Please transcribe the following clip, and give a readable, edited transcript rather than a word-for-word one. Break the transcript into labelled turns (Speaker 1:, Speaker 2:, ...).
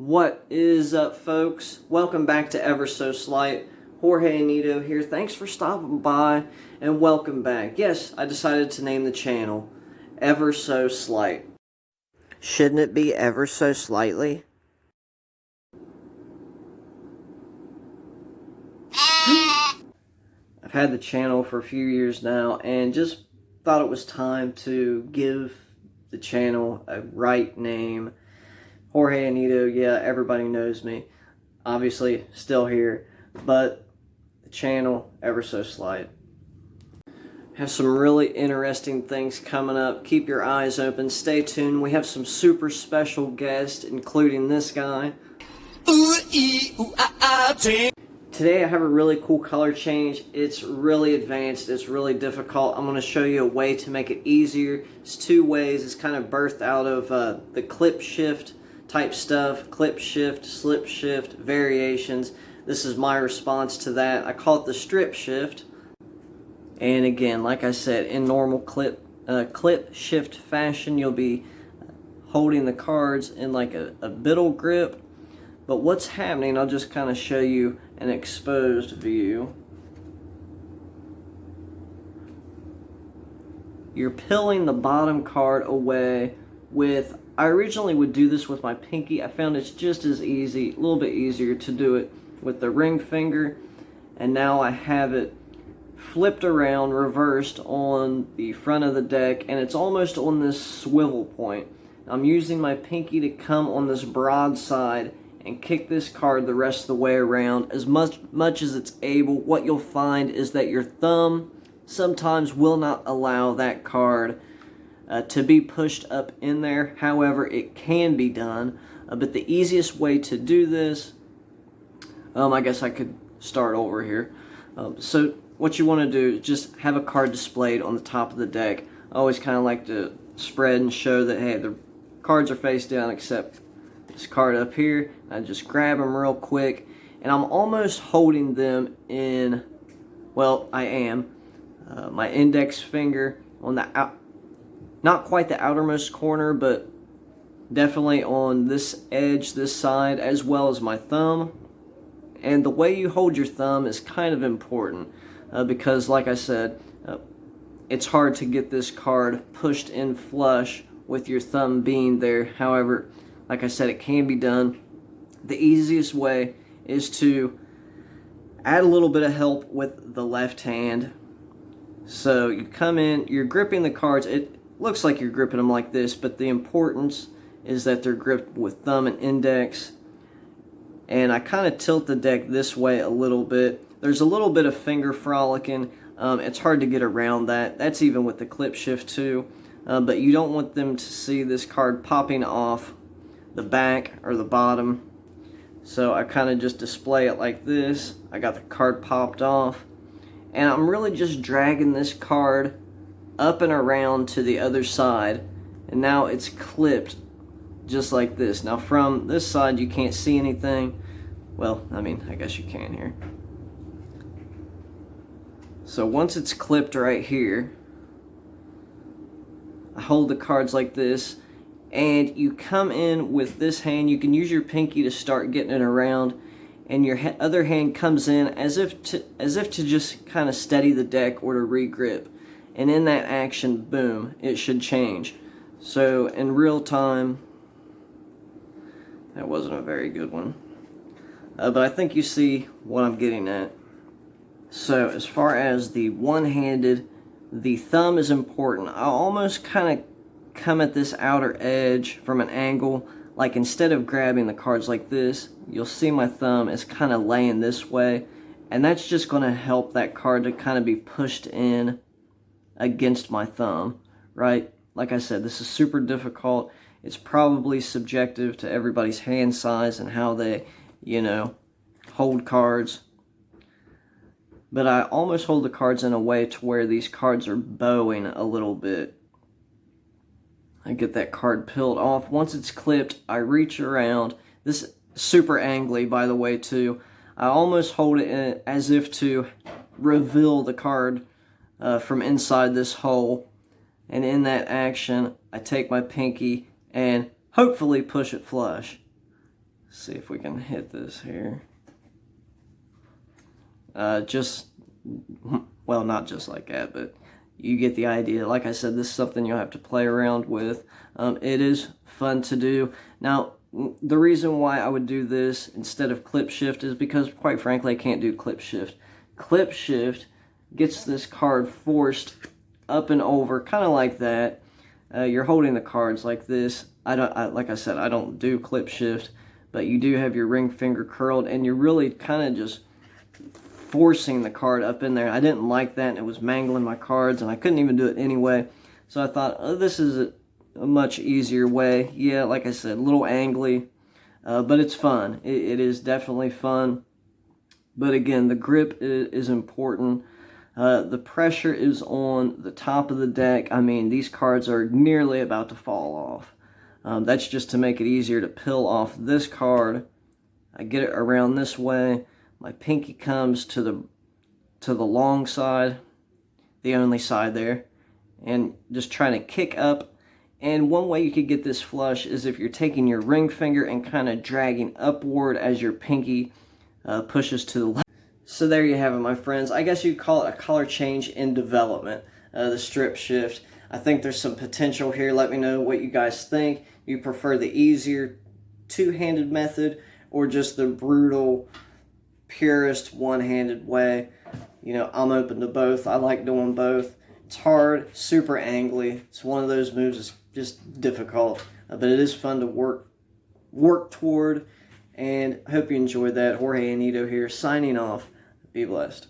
Speaker 1: What is up, folks? Welcome back to Ever So Slight. Jorge Anito here. Thanks for stopping by and welcome back. Yes, I decided to name the channel Ever So Slight. Shouldn't it be ever so slightly? I've had the channel for a few years now and just thought it was time to give the channel a right name. Jorge Anito, yeah, everybody knows me. Obviously, still here, but the channel, Ever So Slight. Have some really interesting things coming up. Keep your eyes open. Stay tuned. We have some super special guests, including this guy. Today I have a really cool color change. It's really advanced. It's really difficult. I'm going to show you a way to make it easier. It's two ways. It's kind of birthed out of the clip shift type stuff. Clip shift, slip shift, variations. This is my response to that. I call it the strip shift. And again, like I said, in normal clip shift fashion, you'll be holding the cards in like a biddle grip. But what's happening, I'll just kind of show you an exposed view. You're peeling the bottom card away with, I originally would do this with my pinky. I found it's just as easy, a little bit easier to do it with the ring finger. And now I have it flipped around, reversed on the front of the deck, and it's almost on this swivel point. I'm using my pinky to come on this broad side and kick this card the rest of the way around as much as it's able. What you'll find is that your thumb sometimes will not allow that card to be pushed up in there. However, it can be done. But the easiest way to do this, I guess I could start over here. So what you want to do is just have a card displayed on the top of the deck. I always kind of like to spread and show that, hey, the cards are face down except this card up here. I just grab them real quick, and I'm almost holding them in, well, I am, my index finger on the not quite the outermost corner, but definitely on this edge, this side, as well as my thumb. And the way you hold your thumb is kind of important because, like I said, it's hard to get this card pushed in flush with your thumb being there. However, like I said, it can be done. The easiest way is to add a little bit of help with the left hand. So you come in, you're gripping the cards. It looks like you're gripping them like this, but the importance is that they're gripped with thumb and index. And I kind of tilt the deck this way a little bit. There's a little bit of finger frolicking. It's hard to get around that. That's even with the clip shift too. But you don't want them to see this card popping off the back or the bottom. So I kind of just display it like this. I got the card popped off. And I'm really just dragging this card up and around to the other side. And now it's clipped just like this. Now from this side you can't see anything. Well, I mean, I guess you can here. So once it's clipped right here, I hold the cards like this, and you come in with this hand. You can use your pinky to start getting it around, and your other hand comes in as if to just kind of steady the deck or to re-grip. And in that action, boom, it should change. So in real time, that wasn't a very good one. But I think you see what I'm getting at. So as far as the one-handed, the thumb is important. I almost kind of come at this outer edge from an angle. Like instead of grabbing the cards like this, you'll see my thumb is kind of laying this way. And that's just going to help that card to kind of be pushed in against my thumb, right? Like I said, this is super difficult. It's probably subjective to everybody's hand size and how they, hold cards. But I almost hold the cards in a way to where these cards are bowing a little bit. I get that card peeled off. Once it's clipped, I reach around. This is super angly, by the way, too. I almost hold it in as if to reveal the card from inside this hole. And in that action, I take my pinky and hopefully push it flush. see if we can hit this here. Just, well, not just like that, but you get the idea. Like I said, this is something you'll have to play around with. It is fun to do. Now, the reason why I would do this instead of clip shift is because, quite frankly, I can't do clip shift. Clip shift gets this card forced up and over, kind of like that. You're holding the cards like this. Like I said, I don't do clip shift, but you do have your ring finger curled, and you're really kind of just forcing the card up in there. I didn't like that, and it was mangling my cards, and I couldn't even do it anyway. So I thought, oh, this is a much easier way. Yeah, like I said, a little angly, but it's fun. It is definitely fun. But again, the grip is important. The pressure is on the top of the deck. I mean, these cards are nearly about to fall off. That's just to make it easier to peel off this card. I get it around this way. My pinky comes to the long side, the only side there, and just trying to kick up. And one way you could get this flush is if you're taking your ring finger and kind of dragging upward as your pinky pushes to the left. So there you have it, my friends. I guess you'd call it a color change in development, the strip shift. I think there's some potential here. Let me know what you guys think. You prefer the easier two-handed method or just the brutal, purest one-handed way? You know, I'm open to both. I like doing both. It's hard, super angly. It's one of those moves that's just difficult, but it is fun to work toward. And I hope you enjoyed that. Jorge Anito here, signing off. Be blessed.